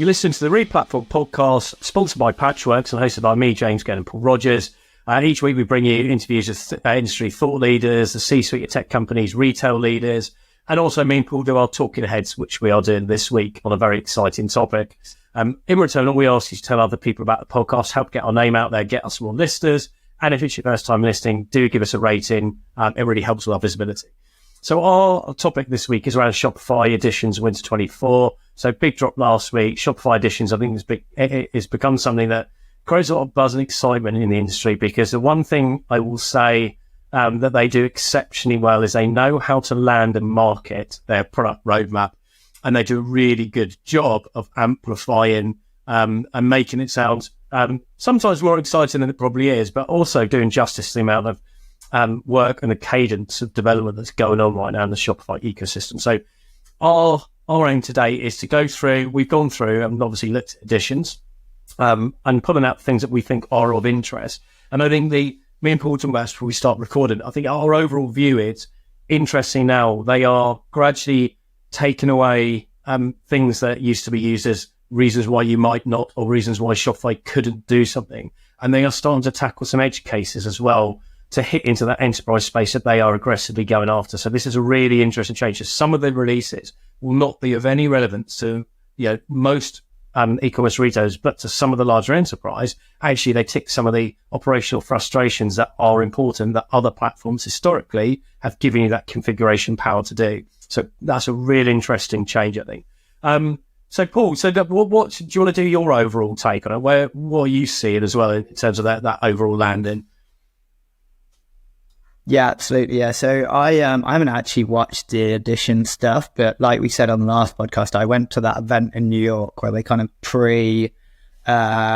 You listen to the Replatform podcast, sponsored by Patchworks and hosted by me, James Gale and Paul Rogers. Each week we bring you interviews with industry thought leaders, the C-suite of tech companies, retail leaders, and also me and Paul do our talking heads, which we are doing this week on a very exciting topic. In return, all we ask you to tell other people about the podcast, help get our name out there, get us more listeners. And if it's your first time listening, do give us a rating. It really helps with our visibility. So our topic this week is around Shopify editions Winter 24. So big drop last week. Shopify editions, I think, it's become something that creates a lot of buzz and excitement in the industry, because the one thing I will say that they do exceptionally well is they know how to land and market their product roadmap, and they do a really good job of amplifying and making it sound sometimes more exciting than it probably is, but also doing justice to the amount of work and the cadence of development that's going on right now in the Shopify ecosystem. So our aim today is to go through, we've gone through and obviously looked at editions and pulling out things that we think are of interest. And I think me and Paul talking about this before we start recording, I think our overall view is interesting now. They are gradually taking away things that used to be used as reasons why you might not, or reasons why Shopify couldn't do something. And they are starting to tackle some edge cases as well to hit into that enterprise space that they are aggressively going after. So this is a really interesting change. Some of the releases will not be of any relevance to most e-commerce retailers, but to some of the larger enterprise, actually they tick some of the operational frustrations that are important that other platforms historically have given you that configuration power to do. So that's a really interesting change, I think. So Paul, what do you want to do your overall take on it? What you see it as well in terms of that overall landing? Yeah, absolutely. Yeah. So I haven't actually watched the edition stuff, but like we said on the last podcast, I went to that event in New York where they kind of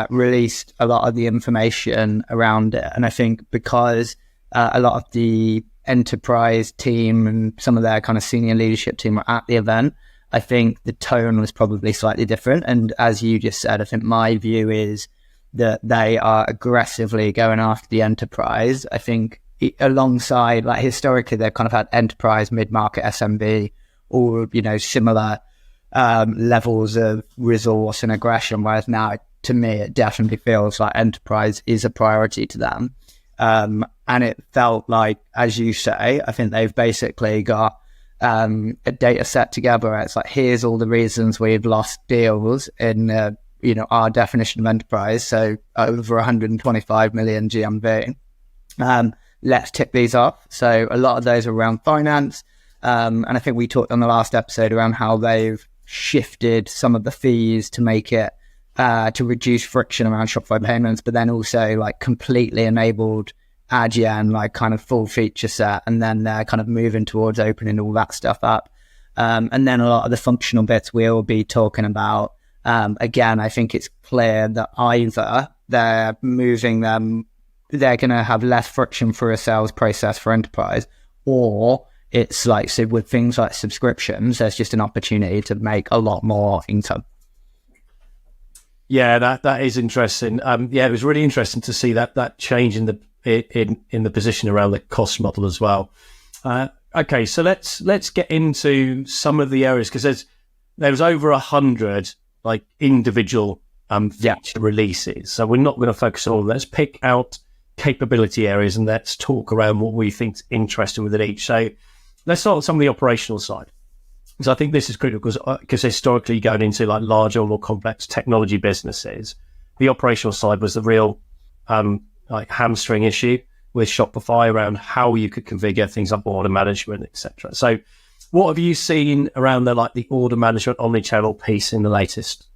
released a lot of the information around it. And I think because a lot of the enterprise team and some of their kind of senior leadership team were at the event, I think the tone was probably slightly different. And as you just said, I think my view is that they are aggressively going after the enterprise. I think alongside, like, historically they've kind of had enterprise, mid-market, SMB, all similar levels of resource and aggression, whereas now to me it definitely feels like enterprise is a priority to them, and it felt like, as you say, I think they've basically got a data set together where it's like, here's all the reasons we've lost deals in our definition of enterprise, so over 125 million GMV. Let's tick these off. So a lot of those are around finance. And I think we talked on the last episode around how they've shifted some of the fees to make it, to reduce friction around Shopify payments, but then also like completely enabled Adyen, like kind of full feature set. And then they're kind of moving towards opening all that stuff up. And then a lot of the functional bits we'll be talking about. Again, I think it's clear that either they're moving them, they're going to have less friction for a sales process for enterprise, or it's like, so with things like subscriptions, there's just an opportunity to make a lot more income. Yeah, that is interesting. It was really interesting to see that change in the position around the cost model as well. Okay, so let's get into some of the areas, because there was over 100 like individual feature releases. So we're not going to focus on. Let's pick out capability areas and let's talk around what we think is interesting within each. So let's start with some of the operational side, because I think this is critical, because historically going into like larger or more complex technology businesses, the operational side was the real like hamstring issue with Shopify around how you could configure things like order management, etc. So what have you seen around the order management omnichannel piece in the latest?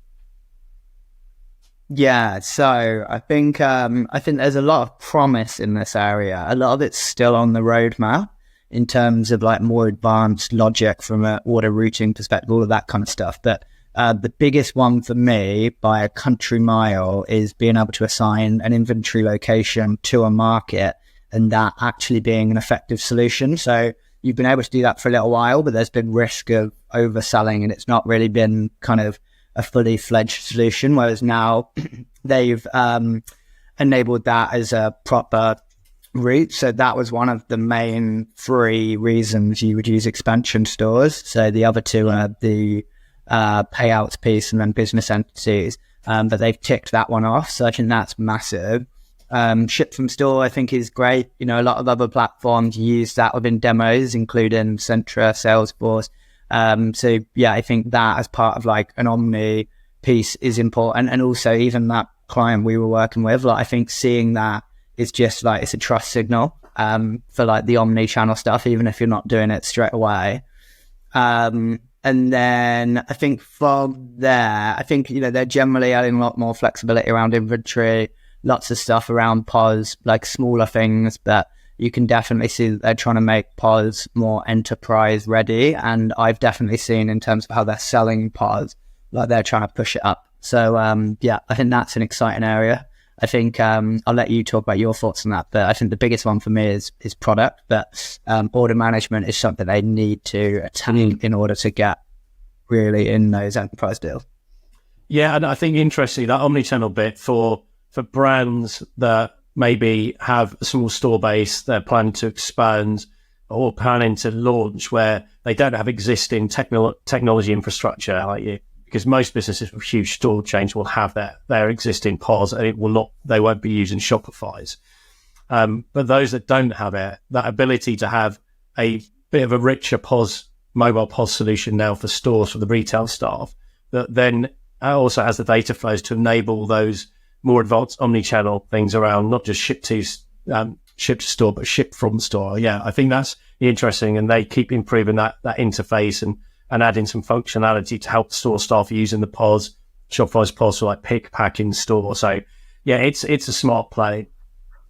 Yeah, so I think there's a lot of promise in this area. A lot of it's still on the roadmap in terms of like more advanced logic from an order routing perspective, all of that kind of stuff. But the biggest one for me by a country mile is being able to assign an inventory location to a market and that actually being an effective solution. So you've been able to do that for a little while, but there's been risk of overselling and it's not really been kind of a fully fledged solution, whereas now they've enabled that as a proper route. So that was one of the main 3 reasons you would use expansion stores. So the other 2 are the payouts piece and then business entities. But they've ticked that one off. So I think that's massive. Ship from store, I think, is great. You know, a lot of other platforms use that within demos, including Centra, Salesforce. So yeah, I think that as part of like an omni piece is important. And also even that client we were working with, like, I think seeing that is just like, it's a trust signal, for like the omni-channel stuff, even if you're not doing it straight away. And then I think from there, I think, you know, they're generally adding a lot more flexibility around inventory, lots of stuff around POS, like smaller things, but you can definitely see that they're trying to make POS more enterprise ready. And I've definitely seen in terms of how they're selling POS, like they're trying to push it up. So yeah, I think that's an exciting area. I think I'll let you talk about your thoughts on that, but I think the biggest one for me is product. But order management is something they need to attack in order to get really in those enterprise deals. Yeah, and I think interestingly, that omnichannel bit for brands that maybe have a small store base, they're planning to expand or planning to launch where they don't have existing technology infrastructure like you. Because most businesses with huge store chains will have their existing POS, and they won't be using Shopify's. But those that don't have it, that ability to have a bit of a richer mobile POS solution now for stores, for the retail staff, that then also has the data flows to enable those more advanced omni-channel things around not just ship to store, but ship from store. Yeah, I think that's interesting, and they keep improving that interface and adding some functionality to help store staff using the POS, Shopify's POS for like pick, pack in store. So yeah, it's a smart play.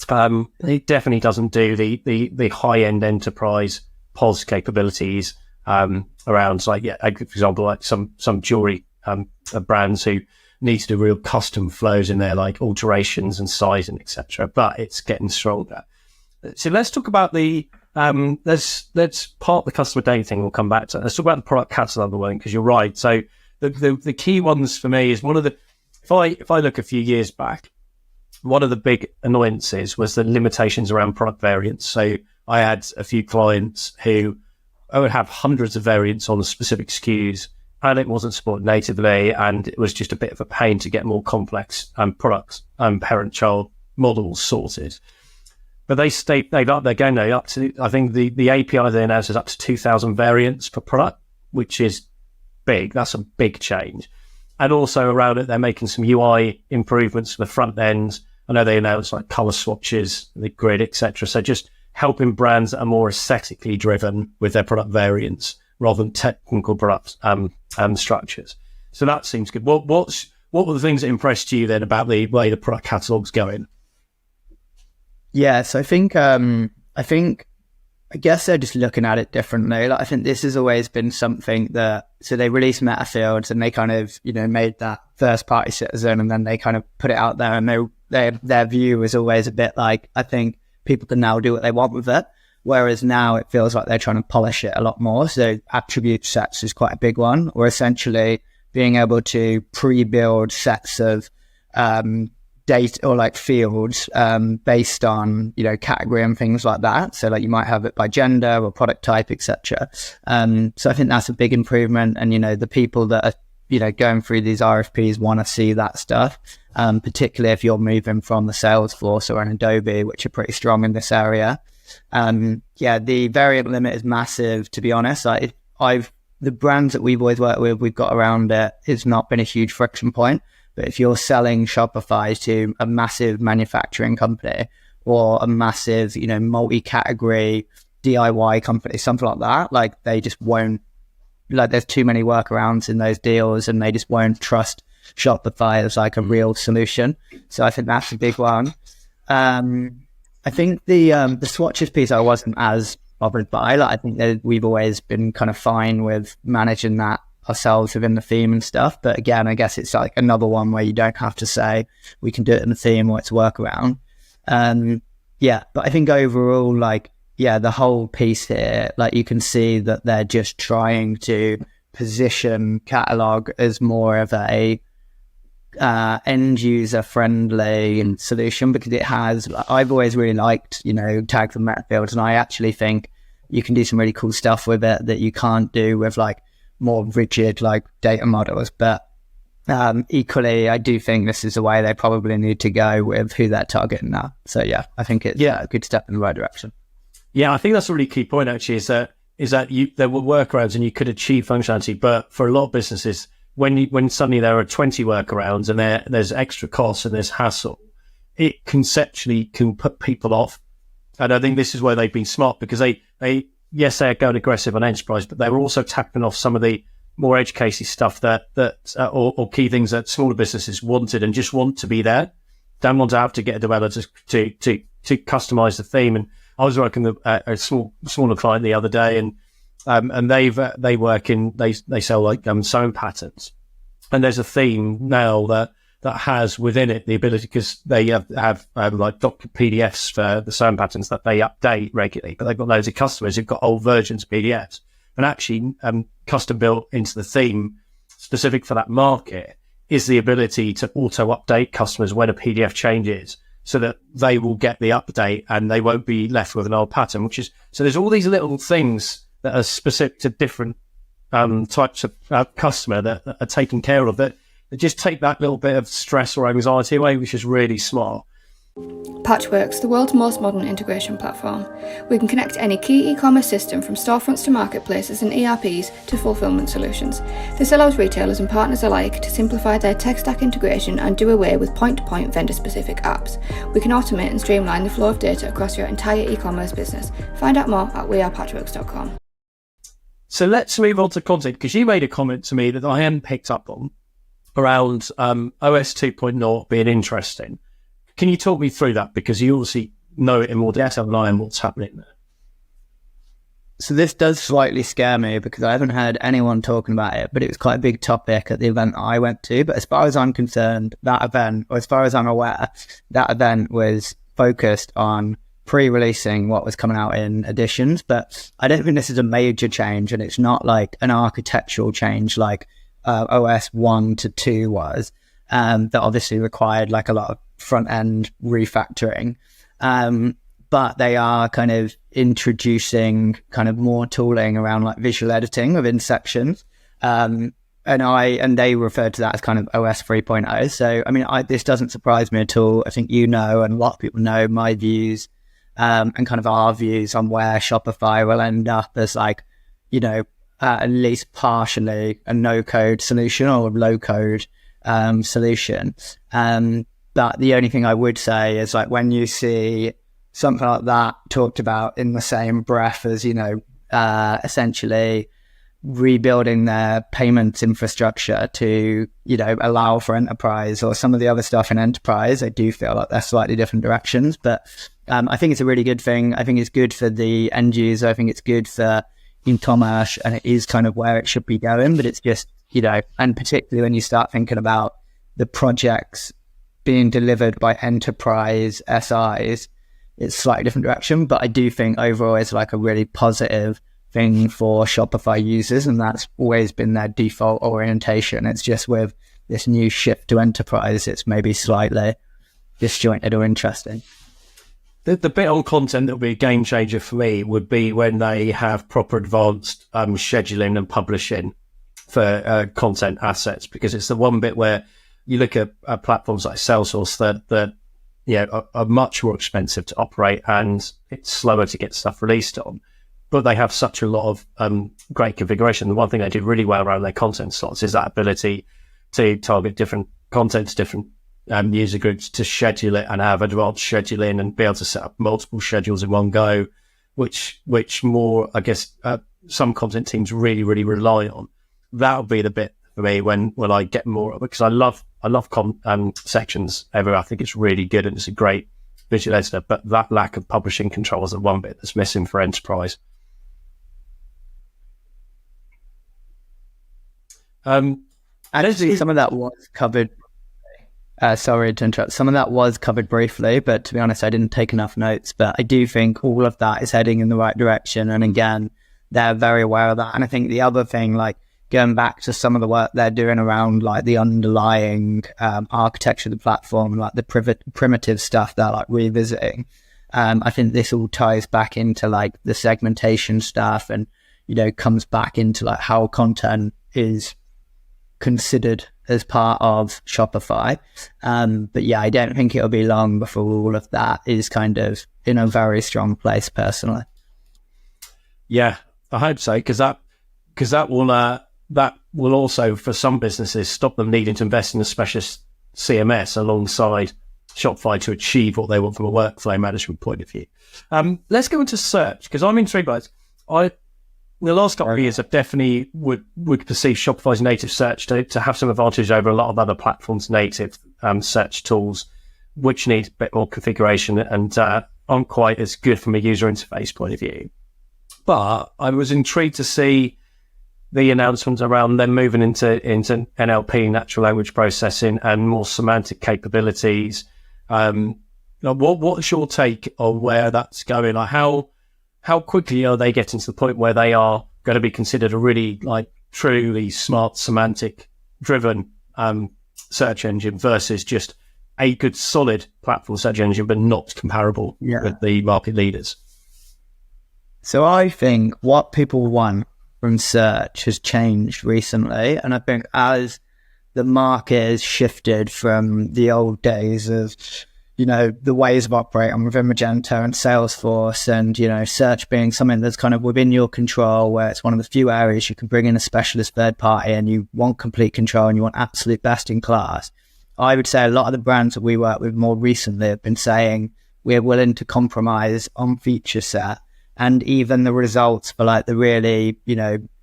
It definitely doesn't do the high end enterprise POS capabilities around, like, yeah, for example, like some jewelry brands who need to do real custom flows in there, like alterations and sizing, etc. But it's getting stronger. So let's talk about let's part the customer data thing. We'll come back to. Let's talk about the product catalog one, because you're right. So the key ones for me is if I look a few years back, one of the big annoyances was the limitations around product variants. So I had a few clients who I would have hundreds of variants on the specific SKUs, and it wasn't supported natively, and it was just a bit of a pain to get more complex products parent-child models sorted. But they're going up to, I think the API they announced is up to 2,000 variants per product, which is big. That's a big change. And also around it, they're making some UI improvements for the front end. I know they announced like color swatches, the grid, etc. So just helping brands that are more aesthetically driven with their product variants rather than technical product structures. So that seems good. What were the things that impressed you then about the way the product catalog's going? Yeah, so I guess they're just looking at it differently. Like, I think this has always been something so they released meta fields and they kind of, you know, made that first party citizen, and then they kind of put it out there, and their view was always a bit like, I think people can now do what they want with it. Whereas now it feels like they're trying to polish it a lot more. So attribute sets is quite a big one, or essentially being able to pre-build sets of, data or like fields based on, you know, category and things like that. So like you might have it by gender or product type, etc. So I think that's a big improvement. And, you know, the people that are, you know, going through these RFPs want to see that stuff, particularly if you're moving from the Salesforce or an Adobe, which are pretty strong in this area. Yeah, the variant limit is massive, to be honest. The brands that we've always worked with, we've got around it, it's not been a huge friction point. But if you're selling Shopify to a massive manufacturing company or a massive, you know, multi-category DIY company, something like that, like they just won't, like there's too many workarounds in those deals, and they just won't trust Shopify as like a real solution. So I think that's a big one. I think the swatches piece I wasn't as bothered by. Like, I think that we've always been kind of fine with managing that ourselves within the theme and stuff. But again, I guess it's like another one where you don't have to say we can do it in the theme or it's a workaround. Yeah, but I think overall, like, yeah, the whole piece here, like you can see that they're just trying to position catalog as more of a end user friendly solution, because it has, I've always really liked, you know, tags and meta fields, and I actually think you can do some really cool stuff with it that you can't do with like more rigid like data models. But equally, I do think this is the way they probably need to go with who they're targeting now. So yeah, I think it's a good step in the right direction. Yeah, I think that's a really key point actually, is that there were workarounds and you could achieve functionality, but for a lot of businesses, when suddenly there are 20 workarounds and there's extra costs and there's hassle, it conceptually can put people off. And I think this is where they've been smart, because they are going aggressive on enterprise, but they were also tapping off some of the more edge casey stuff or key things that smaller businesses wanted and just want to be there. Don't want to have to get a developer to customize the theme. And I was working with a smaller client the other day, and they sell like sewing patterns, and there's a theme now that has within it the ability, because they have like doc PDFs for the sewing patterns that they update regularly, but they've got loads of customers who've got old versions of PDFs, and actually custom built into the theme specific for that market is the ability to auto update customers when a PDF changes, so that they will get the update and they won't be left with an old pattern. So there's all these little things that are specific to different types of customer that are taken care of, that just take that little bit of stress or anxiety away, which is really smart. Patchwork's the world's most modern integration platform. We can connect any key e-commerce system, from storefronts to marketplaces and ERPs to fulfillment solutions. This allows retailers and partners alike to simplify their tech stack integration and do away with point-to-point vendor-specific apps. We can automate and streamline the flow of data across your entire e-commerce business. Find out more at wearepatchworks.com. So let's move on to content, because you made a comment to me that I hadn't picked up on around OS 2.0 being interesting. Can you talk me through that? Because you obviously know it in more detail than I am, what's happening there. So this does slightly scare me, because I haven't heard anyone talking about it, but it was quite a big topic at the event I went to. But as far as I'm concerned, that event, or as far as I'm aware, that event was focused on pre-releasing what was coming out in editions. But I don't think this is a major change, and it's not like an architectural change like OS 1 to 2 was, that obviously required like a lot of front-end refactoring. But they are kind of introducing kind of more tooling around like visual editing within sections. And they referred to that as kind of OS 3.0. So, I mean, this doesn't surprise me at all. I think and a lot of people know my views and kind of our views on where Shopify will end up as like, at least partially a no-code solution or a low-code solution. But the only thing I would say is, like, when you see something like that talked about in the same breath as, essentially rebuilding their payments infrastructure to, allow for enterprise, or some of the other stuff in enterprise, I do feel like they're slightly different directions. But I think it's a really good thing. I think it's good for the end user. I think it's good for e-commerce, and it is kind of where it should be going. But it's just, and particularly when you start thinking about the projects being delivered by enterprise SIs, it's slightly different direction. But I do think overall it's like a really positive thing for Shopify users, and that's always been their default orientation. It's just with this new shift to enterprise, it's maybe slightly disjointed or interesting. The bit on content that would be a game changer for me would be when they have proper advanced scheduling and publishing for content assets, because it's the one bit where you look at platforms like Salesforce that are much more expensive to operate, and it's slower to get stuff released on. But they have such a lot of great configuration. The one thing they do really well around their content slots is that ability to target different contents, different user groups, to schedule it and have advanced scheduling and be able to set up multiple schedules in one go, which more, I guess, some content teams really, really rely on. That would be the bit for me when I get more of it, because I love sections everywhere. I think it's really good and it's a great visual editor, but that lack of publishing control is the one bit that's missing for enterprise. Actually, some of that was covered. Sorry to interrupt. Some of that was covered briefly, but to be honest, I didn't take enough notes. But I do think all of that is heading in the right direction. And again, they're very aware of that. And I think the other thing, like going back to some of the work they're doing around like the underlying architecture of the platform, like the primitive stuff they're like revisiting. I think this all ties back into like the segmentation stuff and, comes back into like how content is considered as part of Shopify. But yeah, I don't think it'll be long before all of that is kind of in a very strong place personally. Yeah, I hope so, because that will also, for some businesses, stop them needing to invest in a specialist CMS alongside Shopify to achieve what they want from a workflow management point of view. Let's go into search, because I'm intrigued by it. In the last couple of years, I definitely would perceive Shopify's native search to have some advantage over a lot of other platforms' native search tools, which need a bit more configuration and aren't quite as good from a user interface point of view. But I was intrigued to see the announcements around them moving into NLP, natural language processing, and more semantic capabilities. What's your take on where that's going? Like how quickly are they getting to the point where they are going to be considered a really like truly smart, semantic driven search engine versus just a good solid platform search engine, but not comparable with the market leaders? So I think what people want from search has changed recently. And I think as the market has shifted from the old days of, the ways of operating within Magento and Salesforce and, search being something that's kind of within your control, where it's one of the few areas you can bring in a specialist third party and you want complete control and you want absolute best in class. I would say a lot of the brands that we work with more recently have been saying we're willing to compromise on feature set and even the results for like the really,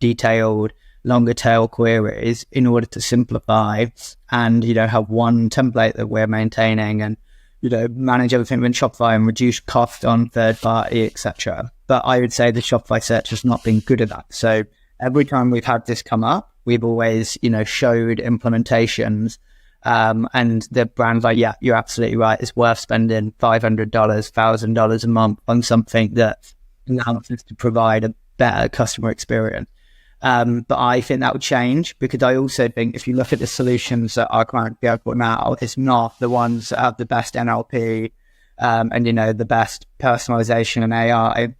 detailed, longer tail queries in order to simplify and, have one template that we're maintaining and, manage everything within Shopify and reduce cost on third party, etc. But I would say the Shopify search has not been good at that. So every time we've had this come up, we've always, showed implementations and the brand's like, yeah, you're absolutely right. It's worth spending $500, $1,000 a month on something that allows us to provide a better customer experience. But I think that would change because I also think if you look at the solutions that our clients go for now, it's not the ones that have the best NLP and, the best personalization and AI.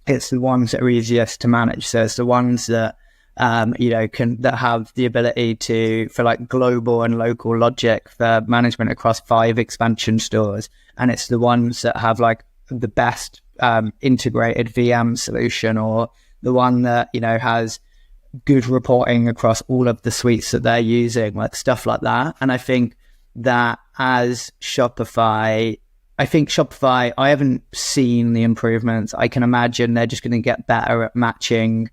It's the ones that are easiest to manage. So it's the ones that, that have the ability for like global and local logic for management across 5 expansion stores. And it's the ones that have like the best integrated VM solution or the one that, has good reporting across all of the suites that they're using, like stuff like that. And I think that as Shopify, I haven't seen the improvements. I can imagine they're just going to get better at matching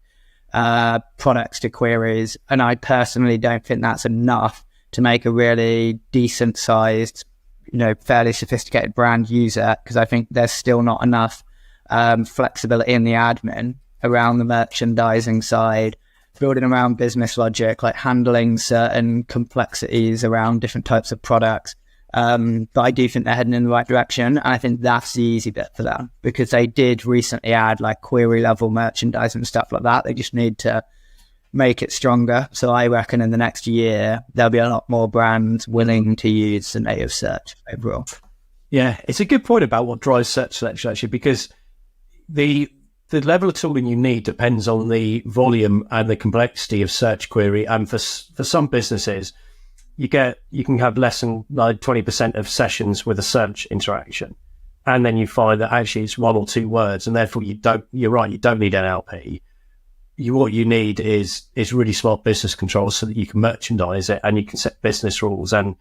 products to queries. And I personally don't think that's enough to make a really decent sized, fairly sophisticated brand use it, because I think there's still not enough flexibility in the admin around the merchandising side, building around business logic, like handling certain complexities around different types of products. But I do think they're heading in the right direction. And I think that's the easy bit for them because they did recently add like query level merchandising and stuff like that. They just need to make it stronger. So I reckon in the next year, there'll be a lot more brands willing to use the native search overall. Yeah, it's a good point about what drives search selection actually, because the level of tooling you need depends on the volume and the complexity of search query. And for some businesses, you can have less than like 20% of sessions with a search interaction, and then you find that actually it's 1 or 2 words, and therefore you're right, you don't need NLP. What you need is really smart business controls so that you can merchandise it and you can set business rules. And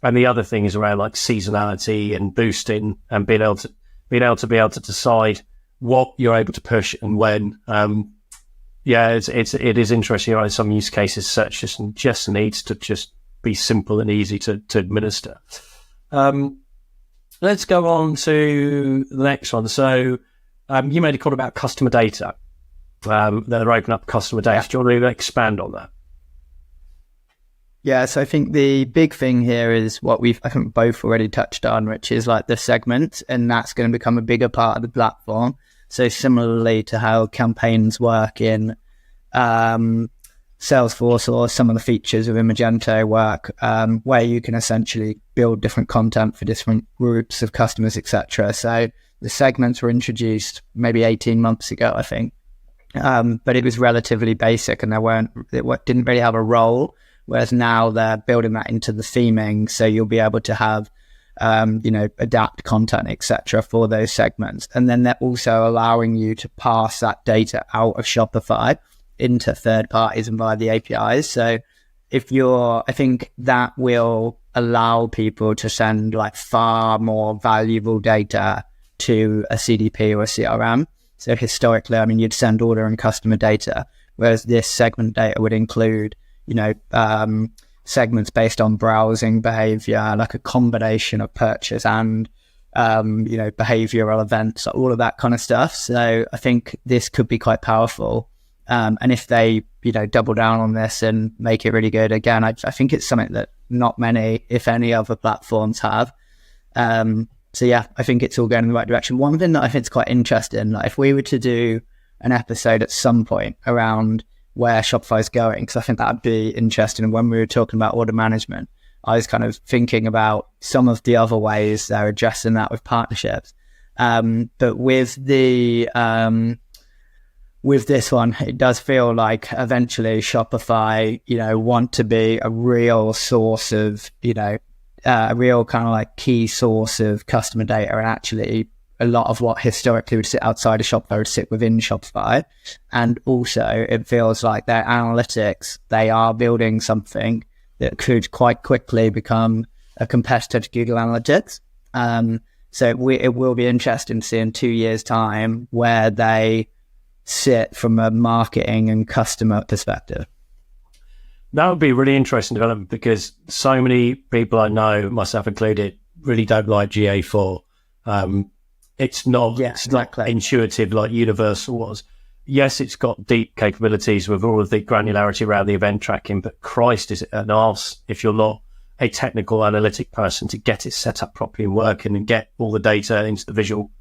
the other thing is around like seasonality and boosting and being able to decide what you're able to push and when. It is interesting. In some use cases, search just needs to just be simple and easy to administer. Let's go on to the next one. So you made a comment about customer data. That they're opening up customer data. Do you want to expand on that? Yeah, so I think the big thing here is what I think both already touched on, which is like the segment, and that's going to become a bigger part of the platform. So similarly to how campaigns work in Salesforce or some of the features within Magento work, where you can essentially build different content for different groups of customers, etc. So the segments were introduced maybe 18 months ago, I think. but it was relatively basic, and didn't really have a role. Whereas now they're building that into the theming, so you'll be able to have adapt content, etc., for those segments. And then they're also allowing you to pass that data out of Shopify into third parties and via the APIs. So I think that will allow people to send like far more valuable data to a CDP or a CRM. So historically, you'd send order and customer data, whereas this segment data would include, segments based on browsing behavior, like a combination of purchase and, behavioral events, all of that kind of stuff. So I think this could be quite powerful. And if they, double down on this and make it really good, again, I think it's something that not many, if any, other platforms have. So yeah, I think it's all going in the right direction. One thing that I think is quite interesting, like if we were to do an episode at some point around where Shopify is going, because I think that would be interesting. And when we were talking about order management, I was kind of thinking about some of the other ways they're addressing that with partnerships. But with this one, it does feel like eventually Shopify, want to be a real source of, a real kind of like key source of customer data, and actually a lot of what historically would sit outside of Shopify would sit within Shopify. And also it feels like their analytics, they are building something that could quite quickly become a competitor to Google Analytics. So it will be interesting to see in 2 years' time where they sit from a marketing and customer perspective. That would be a really interesting development, because so many people I know, myself included, really don't like GA4. It's not intuitive like Universal was. Yes, it's got deep capabilities with all of the granularity around the event tracking, but Christ, is it an arse if you're not a technical analytic person to get it set up properly and working and get all the data into the visual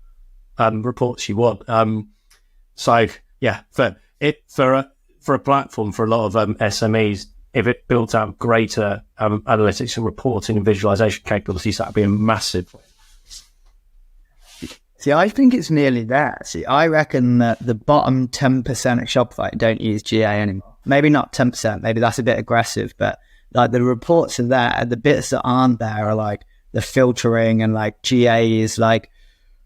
reports you want. So yeah, for a platform for a lot of SMEs, if it built out greater analytics and reporting and visualization capabilities, that'd be a massive. See, I think it's nearly there. See, I reckon that the bottom 10% of Shopify don't use GA anymore. Maybe not 10%, maybe that's a bit aggressive, but like the reports are there. The bits that aren't there are like the filtering, and like GA is like,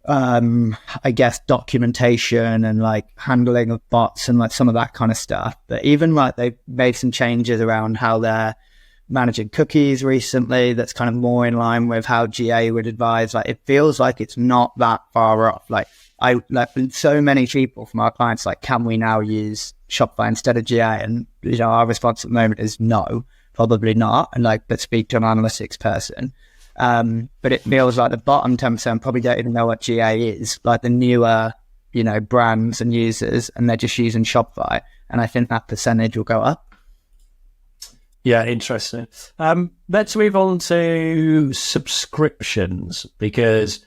I guess documentation and like handling of bots and like some of that kind of stuff. But even like they've made some changes around how they're managing cookies recently, that's kind of more in line with how GA would advise. Like it feels like it's not that far off. Like so many people from our clients, like, can we now use Shopify instead of GA? And our response at the moment is no, probably not. And but speak to an analytics person. But it feels like the bottom 10% probably don't even know what GA is, like the newer, brands and users, and they're just using Shopify. And I think that percentage will go up. Yeah, interesting. Let's move on to subscriptions, because,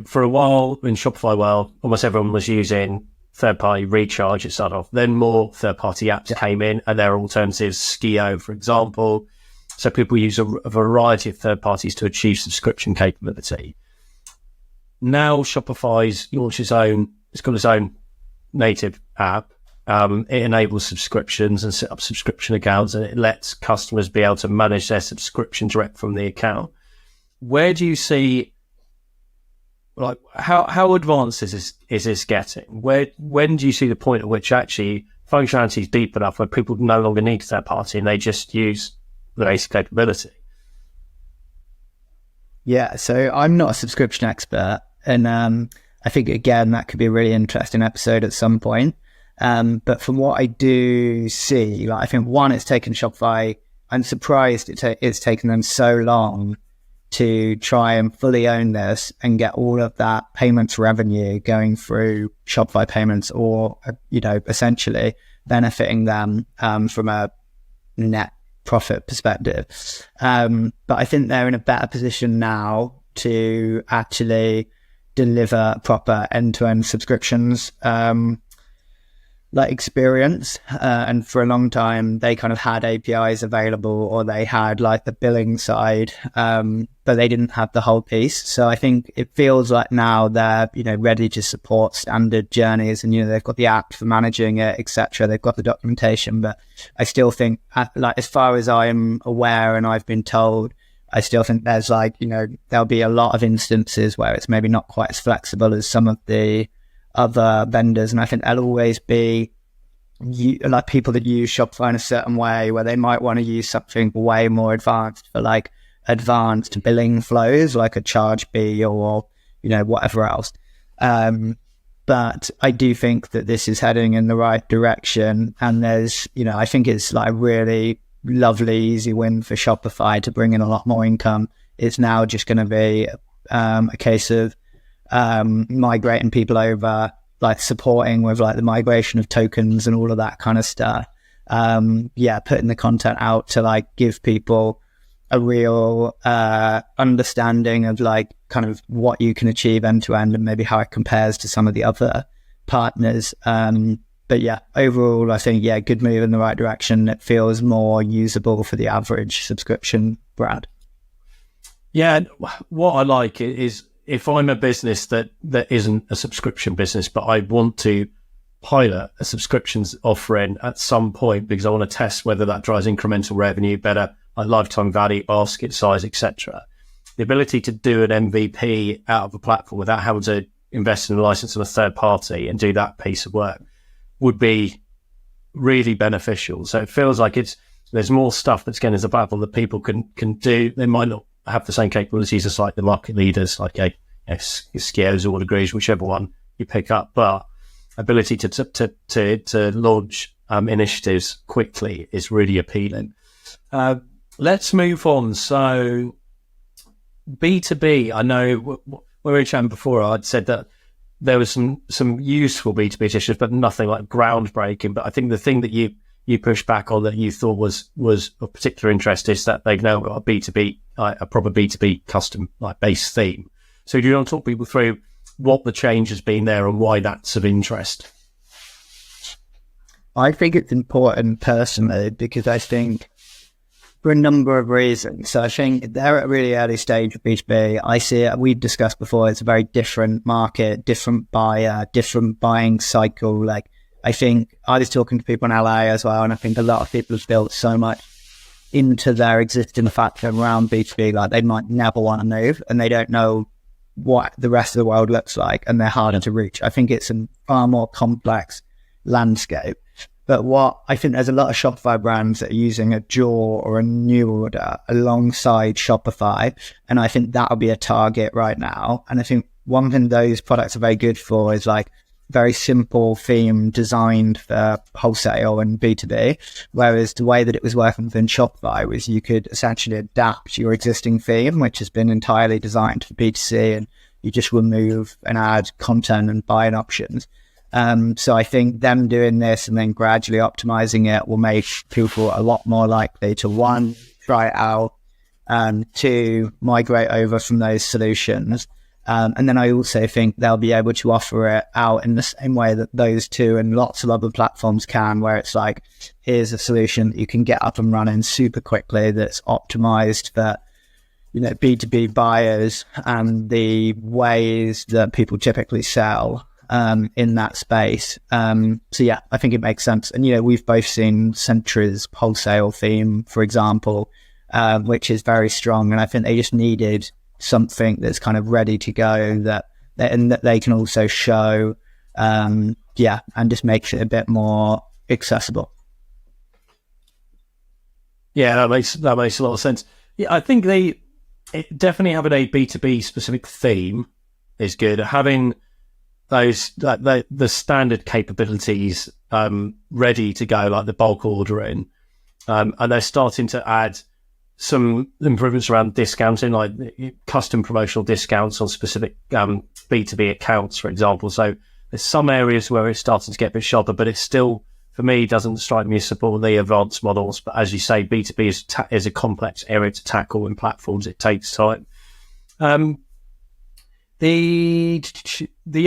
for a while in Shopify world, almost everyone was using third-party recharge. It started off, then more third-party apps came in, and their alternatives, Skio, for example. So people use a variety of third parties to achieve subscription capability. Now Shopify's launched it's got its own native app. It enables subscriptions and set up subscription accounts, and it lets customers be able to manage their subscription direct from the account. Where do you see, like, how advanced is this getting? When do you see the point at which actually functionality is deep enough where people no longer need a third party and they just use the basic capability? Yeah, so I'm not a subscription expert, and I think again that could be a really interesting episode at some point. But from what I do see, I think one, it's taken Shopify. I'm surprised it's taken them so long to try and fully own this and get all of that payments revenue going through Shopify payments, or essentially benefiting them from a net profit perspective. But I think they're in a better position now to actually deliver proper end-to-end subscriptions like experience, and for a long time they kind of had APIs available, or they had like the billing side, but they didn't have the whole piece. So I think it feels like now they're, you know, ready to support standard journeys, and, you know, they've got the app for managing it, etc. They've got the documentation, but I still think, like, as far as I'm aware and I've been told, I still think there's, like, you know, there'll be a lot of instances where it's maybe not quite as flexible as some of the other vendors. And I think there'll always be like people that use Shopify in a certain way, where they might want to use something way more advanced for like advanced billing flows, like a charge bee or, you know, whatever else. But I do think that this is heading in the right direction. And there's, you know, I think it's like a really lovely, easy win for Shopify to bring in a lot more income. It's now just going to be a case of migrating people over, like supporting with like the migration of tokens and all of that kind of stuff. Putting the content out to like give people a real understanding of like kind of what you can achieve end to end, and maybe how it compares to some of the other partners. But yeah, overall, I think, yeah, good move in the right direction. It feels more usable for the average subscription brand. Yeah, what I like is, if I'm a business that isn't a subscription business, but I want to pilot a subscriptions offering at some point because I want to test whether that drives incremental revenue, better lifetime value, basket size, etc. The ability to do an MVP out of a platform without having to invest in a license on a third party and do that piece of work would be really beneficial. So it feels like there's more stuff that's getting as a platform that people can do. They might not have the same capabilities as like the market leaders, like Skios or Degrees, whichever one you pick up, but ability to launch initiatives quickly is really appealing. Let's move on. So B2B, I know when we were chatting before, I'd said that there was some useful B2B initiatives, but nothing like groundbreaking. But I think the thing that you pushed back on that you thought was of particular interest is that they've now got a B2B, a proper B2B custom like base theme. So do you want to talk people through what the change has been there and why that's of interest? I think it's important personally because I think for a number of reasons. So I think they're at a really early stage of B2B. I see it, we've discussed before, it's a very different market, different buyer, different buying cycle. Like, I think I was talking to people in LA as well, and I think a lot of people have built so much into their existing platform around B2B, like they might never want to move and they don't know what the rest of the world looks like, and they're harder to reach. I think it's a far more complex landscape. But what I think, there's a lot of Shopify brands that are using a Jaw or a New Order alongside Shopify, and I think that'll be a target right now. And I think one thing those products are very good for is like very simple theme designed for wholesale and B2B, whereas the way that it was working within Shopify was you could essentially adapt your existing theme, which has been entirely designed for B2C, and you just remove and add content and buying options. So I think them doing this and then gradually optimizing it will make people a lot more likely to, one, try it out, two, migrate over from those solutions. And then I also think they'll be able to offer it out in the same way that those two and lots of other platforms can, where it's like, here's a solution that you can get up and running super quickly that's optimized for, you know, B2B buyers and the ways that people typically sell in that space. So yeah, I think it makes sense. And, you know, we've both seen Sentry's wholesale theme, for example, which is very strong. And I think they just needed something that's kind of ready to go that they can also show, and just makes it a bit more accessible. Yeah, that makes a lot of sense. Yeah, I think definitely having a B2B specific theme is good. Having those the standard capabilities ready to go, like the bulk ordering, and they're starting to add some improvements around discounting, like custom promotional discounts on specific B2B accounts, for example. So there's some areas where it's starting to get a bit sharper, but it's still, for me, doesn't strike me as supporting the advanced models. But as you say, B2B is a complex area to tackle in platforms. It takes time. The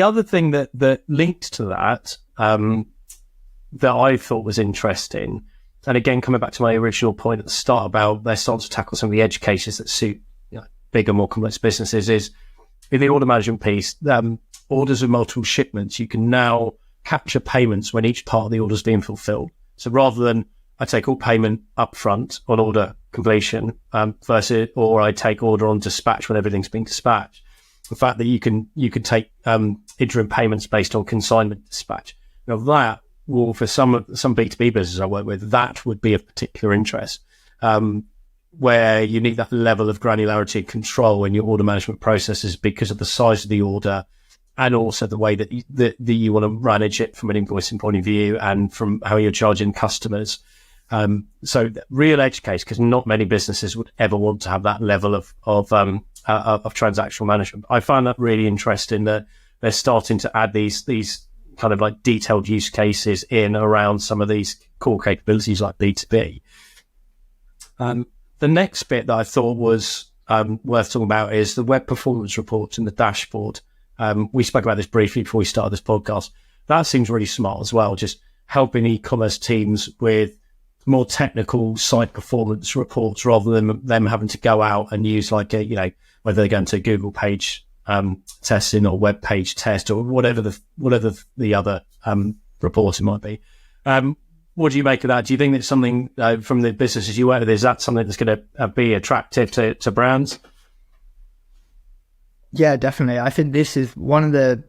other thing that linked to that that I thought was interesting, and again, coming back to my original point at the start about they're starting to tackle some of the edge cases that suit bigger, more complex businesses, is in the order management piece, orders with multiple shipments, you can now capture payments when each part of the order is being fulfilled. So rather than I take all payment up front on order completion versus, or I take order on dispatch when everything's been dispatched, the fact that you can take interim payments based on consignment dispatch. Now that will, for some B2B businesses I work with, that would be of particular interest, where you need that level of granularity and control in your order management processes because of the size of the order and also the way that you want to manage it from an invoicing point of view and from how you're charging customers. So real edge case, because not many businesses would ever want to have that level of transactional management. I find that really interesting that they're starting to add these kind of like detailed use cases in around some of these core capabilities like B2B. The next bit that I thought was worth talking about is the web performance reports and the dashboard. We spoke about this briefly before we started this podcast. That seems really smart as well, just helping e-commerce teams with more technical site performance reports rather than them having to go out and use like whether they're going to Google page testing or web page test or whatever the other reporting might be. What do you make of that? Do you think that's something from the businesses you work with, is that something that's going to be attractive to brands? Yeah, definitely. I think this is one of the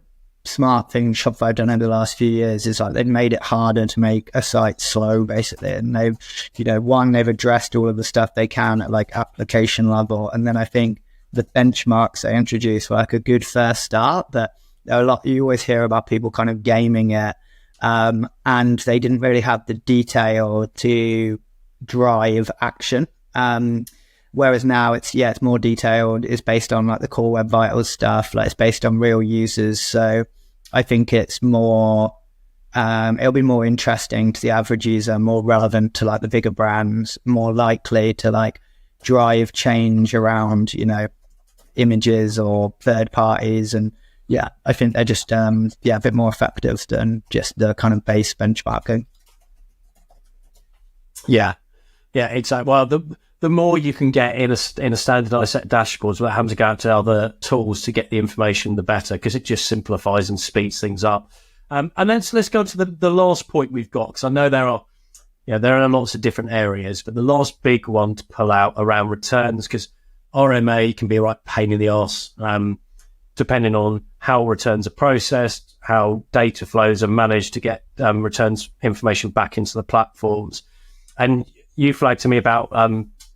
smart things Shopify have done over the last few years is like they've made it harder to make a site slow, basically. And they've, they've addressed all of the stuff they can at like application level. And then I think the benchmarks they introduced were like a good first start, but there are a lot, you always hear about people kind of gaming it. And they didn't really have the detail to drive action. Whereas now it's more detailed. It's based on like the core web vitals stuff. Like it's based on real users. So I think it's more, it'll be more interesting to the average user, more relevant to like the bigger brands, more likely to like drive change around, images or third parties. And yeah, I think they're just, a bit more effective than just the kind of base benchmarking. Yeah, exactly. Well, the more you can get in a standardized set of dashboards without having to go out to other tools to get the information, the better, because it just simplifies and speeds things up. And then let's go to the last point we've got, because I know there are lots of different areas, but the last big one to pull out around returns, because RMA can be a right pain in the arse, depending on how returns are processed, how data flows are managed to get returns information back into the platforms. And you flagged to me about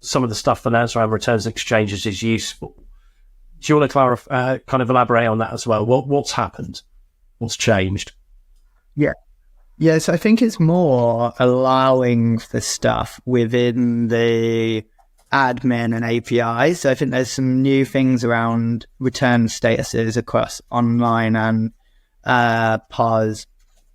some of the stuff announced around returns and exchanges is useful. Do you want to clarify, kind of elaborate on that as well? What's happened? What's changed? Yeah. Yes, I think it's more allowing for stuff within the admin and APIs. So I think there's some new things around return statuses across online and POS.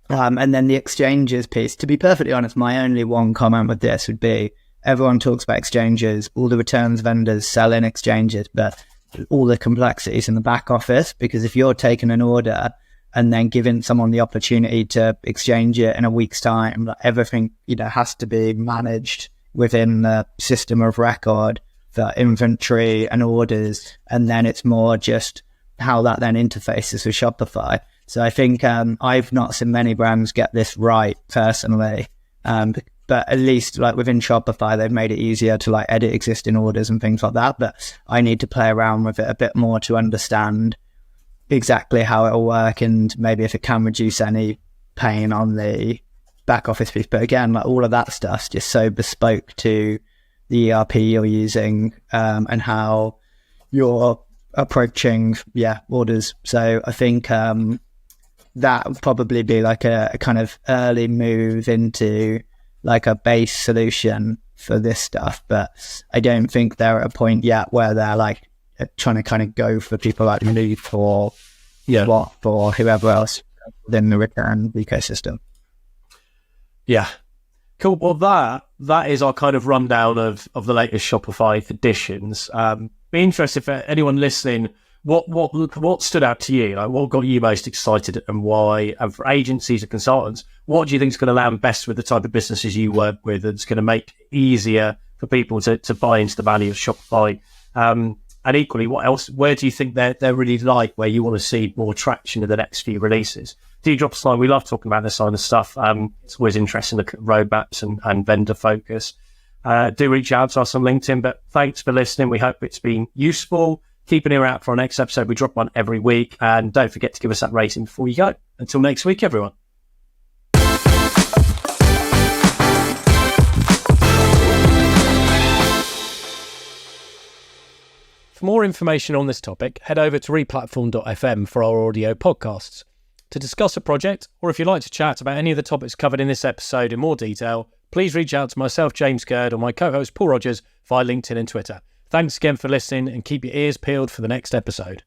And then the exchanges piece. To be perfectly honest, my only one comment with this would be everyone talks about exchanges, all the returns vendors sell in exchanges, but all the complexities in the back office, because if you're taking an order and then giving someone the opportunity to exchange it in a week's time, everything has to be managed within the system of record for inventory and orders, and then it's more just how that then interfaces with Shopify. So I think I've not seen many brands get this right personally, but at least like within Shopify, they've made it easier to like edit existing orders and things like that. But I need to play around with it a bit more to understand exactly how it'll work and maybe if it can reduce any pain on the back office piece. But again, like all of that stuff's just so bespoke to the ERP you're using and how you're approaching orders. So I think that would probably be like a kind of early move into like a base solution for this stuff. But I don't think they're at a point yet where they're like trying to kind of go for people like me or Swap or whoever else within the return ecosystem. Yeah. Cool. Well, that is our kind of rundown of the latest Shopify additions. Be interested if anyone listening What stood out to you? Like, what got you most excited, and why? And for agencies and consultants, what do you think is going to land best with the type of businesses you work with, that's going to make it easier for people to buy into the value of Shopify? And equally, what else? Where do you think they're really where you want to see more traction in the next few releases? Do drop us a line. We love talking about this kind of stuff. It's always interesting to look at roadmaps and vendor focus. Do reach out to us on LinkedIn. But thanks for listening. We hope it's been useful. Keep an ear out for our next episode. We drop one every week. And don't forget to give us that rating before you go. Until next week, everyone. For more information on this topic, head over to replatform.fm for our audio podcasts. To discuss a project, or if you'd like to chat about any of the topics covered in this episode in more detail, please reach out to myself, James Gurd, or my co-host, Paul Rogers, via LinkedIn and Twitter. Thanks again for listening, and keep your ears peeled for the next episode.